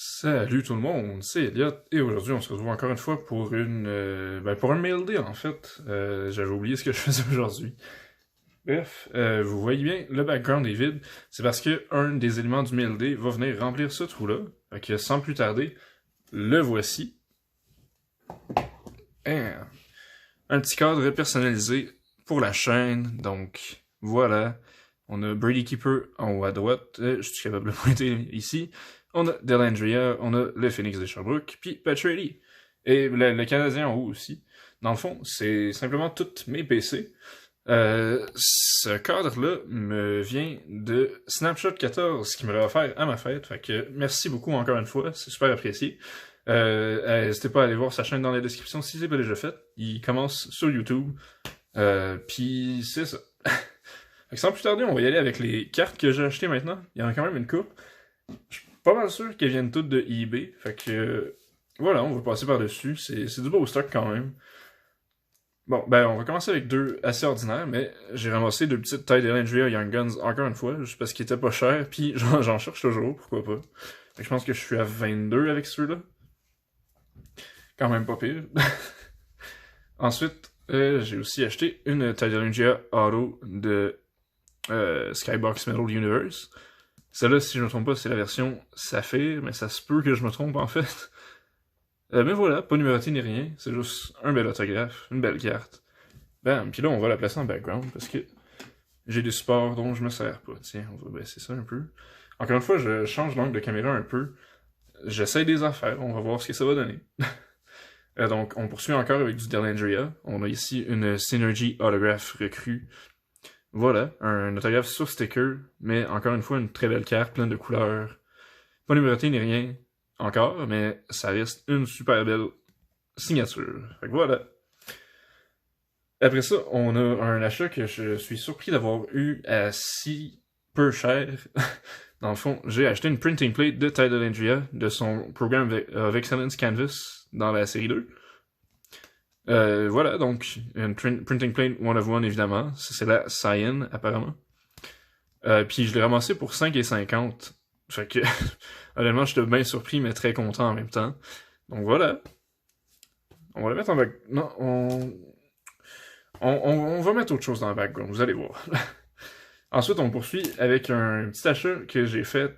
Salut tout le monde, c'est Elliot, et aujourd'hui on se retrouve encore une fois pour pour un mail day en fait. J'avais oublié ce que je faisais aujourd'hui. Bref, vous voyez bien, le background est vide, c'est parce que un des éléments du mail day va venir remplir ce trou-là. Fait que sans plus tarder, le voici. Un petit cadre personnalisé pour la chaîne, donc voilà. On a Brady Keeper en haut à droite, je suis capable de le pointer ici. On a Dellandrea, on a le Phoenix de Sherbrooke, puis Patrick. Et le Canadien en haut aussi. Dans le fond, c'est simplement tous mes PC. Ce cadre-là me vient de Snapshot 14, qui me l'a offert à ma fête. Fait que merci beaucoup encore une fois, c'est super apprécié. N'hésitez pas à aller voir sa chaîne dans la description si c'est pas déjà fait. Il commence sur YouTube. Puis c'est ça. Fait que sans plus tarder, on va y aller avec les cartes que j'ai achetées maintenant. Il y en a quand même une couple. Je suis pas mal sûr qu'elles viennent toutes de eBay. Fait que voilà, on va passer par-dessus. C'est du beau stock quand même. Bon, on va commencer avec deux assez ordinaires, mais j'ai ramassé deux petites Ty Dellandrea Young Guns encore une fois, juste parce qu'ils étaient pas chers, puis j'en cherche toujours, pourquoi pas. Fait que je pense que je suis à 22 avec ceux-là. Quand même pas pire. Ensuite, j'ai aussi acheté une Ty Dellandrea Auto de Skybox Metal Universe. Celle-là, si je me trompe pas, c'est la version Saphir, mais ça se peut que je me trompe en fait. Mais voilà, pas numéroté ni rien, c'est juste un bel autographe, une belle carte. Bam, puis là on va la placer en background parce que j'ai des supports dont je me sers pas. Tiens, on va baisser ça un peu. Encore une fois, je change l'angle de caméra un peu. J'essaie des affaires, on va voir ce que ça va donner. Donc, on poursuit encore avec du Dellandrea. On a ici une Synergy Autograph recrue. Voilà, un autographe sur sticker, mais encore une fois, une très belle carte, pleine de couleurs. Pas numéroté ni rien, encore, mais ça reste une super belle signature. Fait que voilà. Après ça, on a un achat que je suis surpris d'avoir eu à si peu cher. Dans le fond, j'ai acheté une printing plate de Ty Dellandrea de son Program of Excellence Canvas dans la série 2. Voilà, donc, une printing plate one of one, évidemment. C'est la Cyan, apparemment. Puis je l'ai ramassé pour 5,50. Fait que, honnêtement, j'étais bien surpris, mais très content en même temps. Donc voilà. On va la mettre en background. Non, on va mettre autre chose dans le background, vous allez voir. Ensuite, on poursuit avec un petit achat que j'ai fait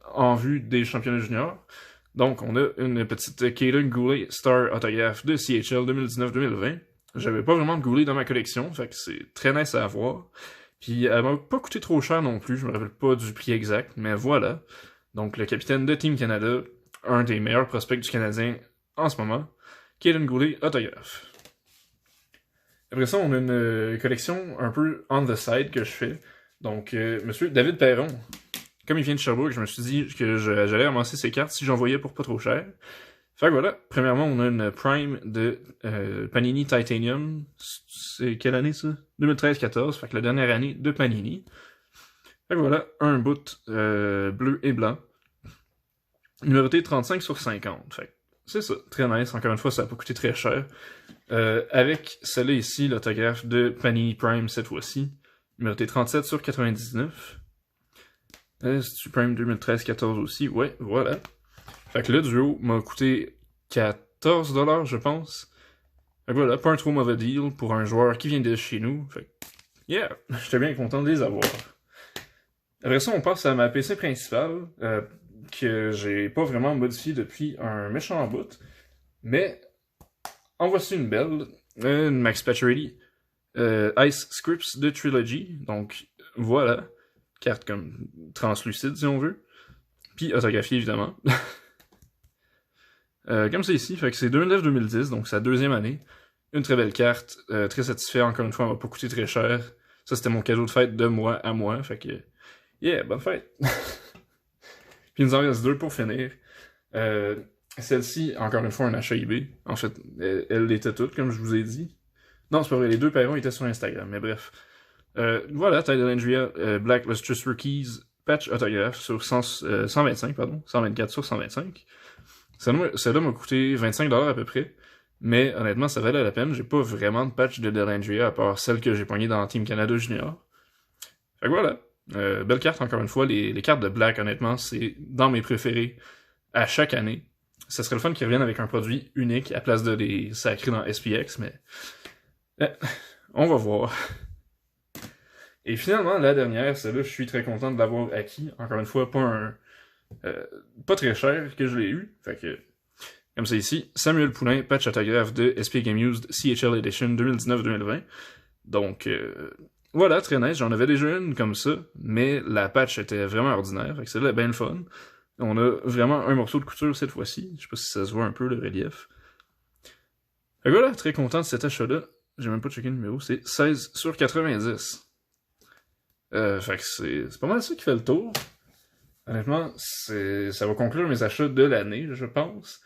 en vue des championnats juniors. Donc, on a une petite Kaden Goulet Star Autograph de CHL 2019-2020. J'avais pas vraiment de Goulet dans ma collection, fait que c'est très nice à avoir. Puis, elle m'a pas coûté trop cher non plus, je me rappelle pas du prix exact, mais voilà. Donc, le capitaine de Team Canada, un des meilleurs prospects du Canadien en ce moment, Kaden Goulet Autograph. Après ça, on a une collection un peu on the side que je fais. Donc, monsieur David Perron, comme il vient de Sherbrooke, je me suis dit que j'allais ramasser ses cartes si j'en voyais pour pas trop cher. Fait que voilà, premièrement, on a une Prime de Panini Titanium. C'est quelle année ça? 2013-14, fait que la dernière année de Panini. Fait que voilà, un bout bleu et blanc. Numéroté 35/50. Fait que c'est ça, très nice. Encore une fois, ça n'a pas coûté très cher. Avec celle-là ici, l'autographe de Panini Prime cette fois-ci. Numéroté 37/99. C'est Prime 2013-14 aussi, ouais, voilà. Fait que le duo m'a coûté 14$, je pense. Fait que voilà, pas un trop mauvais deal pour un joueur qui vient de chez nous. Fait que, yeah, j'étais bien content de les avoir. Après ça, on passe à ma PC principale, que j'ai pas vraiment modifié depuis un méchant bout. Mais, en voici une belle, une Max Pacioretty Ice Scripts de Trilogy. Donc, voilà. Carte comme translucide, si on veut. Puis autographiée, évidemment. Comme c'est ici, fait que c'est 2009-2010, donc c'est la deuxième année. Une très belle carte, très satisfait, encore une fois, elle m'a pas coûté très cher. Ça, c'était mon cadeau de fête de moi à moi, fait que... Yeah, bonne fête! Puis il nous en reste deux pour finir. Celle-ci, encore une fois, un achat eBay. En fait, elle l'était toute, comme je vous ai dit. Non, c'est pas vrai, les deux Perrons étaient sur Instagram, mais bref. Voilà, Ty Dellandrea Black Lustrous Rookies patch autographe sur 125, pardon, 124/125. Celle-là m'a coûté 25$ à peu près, mais honnêtement, ça valait la peine. J'ai pas vraiment de patch de Dellandrea à part celle que j'ai pognée dans Team Canada Junior. Fait que voilà, Belle carte, encore une fois. Les cartes de Black, honnêtement, c'est dans mes préférés à chaque année. Ça serait le fun qu'ils reviennent avec un produit unique à place de les sacrer dans SPX, mais on va voir. Et finalement, la dernière, celle-là, je suis très content de l'avoir acquis. Encore une fois, pas très cher que je l'ai eu. Fait que, comme ça ici, Samuel Poulain, patch autographe de SP Game Used CHL Edition 2019-2020. Donc, voilà, très nice. J'en avais déjà une comme ça, mais la patch était vraiment ordinaire. Fait que celle-là est bien le fun. On a vraiment un morceau de couture cette fois-ci. Je sais pas si ça se voit un peu, le relief. Fait que voilà, très content de cet achat-là. J'ai même pas checké le numéro, c'est 16/90. Fait que c'est pas mal ça qui fait le tour. Honnêtement, ça va conclure mes achats de l'année, je pense.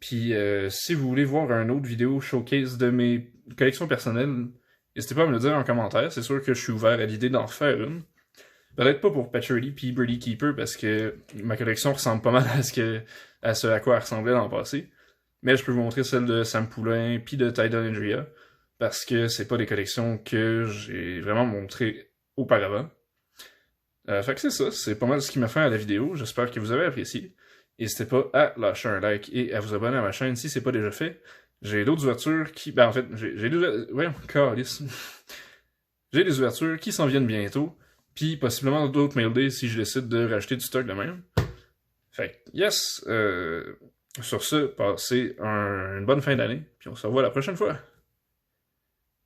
Puis si vous voulez voir une autre vidéo showcase de mes collections personnelles, n'hésitez pas à me le dire en commentaire. C'est sûr que je suis ouvert à l'idée d'en faire une. Peut-être pas pour Patcherly puis Birdie Keeper, parce que ma collection ressemble pas mal à ce à quoi elle ressemblait dans le passé. Mais je peux vous montrer celle de Sam Poulain puis de Tidal Andrea, parce que c'est pas des collections que j'ai vraiment montrées auparavant. Fait que c'est ça, c'est pas mal ce qui m'a fait à la vidéo. J'espère que vous avez apprécié. N'hésitez pas à lâcher un like et à vous abonner à ma chaîne si c'est pas déjà fait. J'ai d'autres ouvertures qui... Ben en fait, j'ai des... Ouais, calice. J'ai des ouvertures qui s'en viennent bientôt. Puis possiblement d'autres mail days si je décide de racheter du stock de même. Fait que, yes! Sur ce, passez une bonne fin d'année. Puis on se revoit la prochaine fois.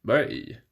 Bye!